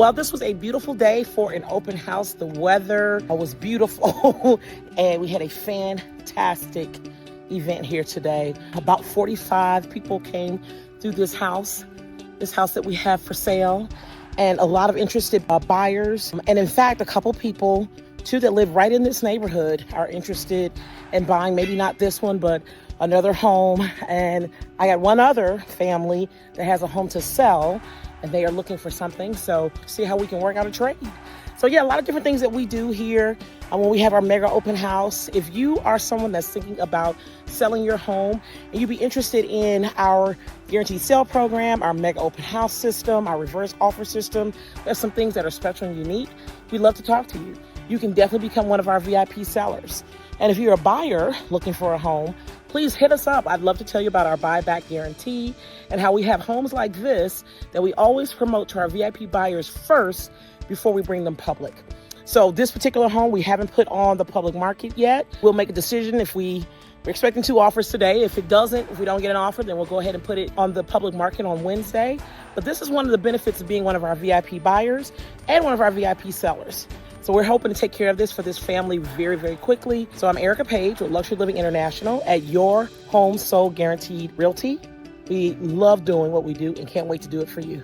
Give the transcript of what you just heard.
Well, this was a beautiful day for an open house. The weather was beautiful and we had a fantastic event here today. About 45 people came through this house that we have for sale, and a lot of interested buyers. And in fact, a couple people too that live right in this neighborhood are interested in buying, maybe not this one, but another home. And I got one other family that has a home to sell and they are looking for something. So see how we can work out a trade. So yeah, a lot of different things that we do here when we have our mega open house. If you are someone that's thinking about selling your home and you'd be interested in our guaranteed sale program, our mega open house system, our reverse offer system, there's some things that are special and unique. We'd love to talk to you. You can definitely become one of our VIP sellers. And if you're a buyer looking for a home, please hit us up. I'd love to tell you about our buyback guarantee and how we have homes like this that we always promote to our VIP buyers first before we bring them public. So this particular home we haven't put on the public market yet. We'll make a decision if we're expecting 2 offers today. If we don't get an offer, then we'll go ahead and put it on the public market on Wednesday. But this is one of the benefits of being one of our VIP buyers and one of our VIP sellers. So we're hoping to take care of this for this family very, very quickly. So I'm Erica Page with Luxury Living International at Your Home Sold Guaranteed Realty. We love doing what we do and can't wait to do it for you.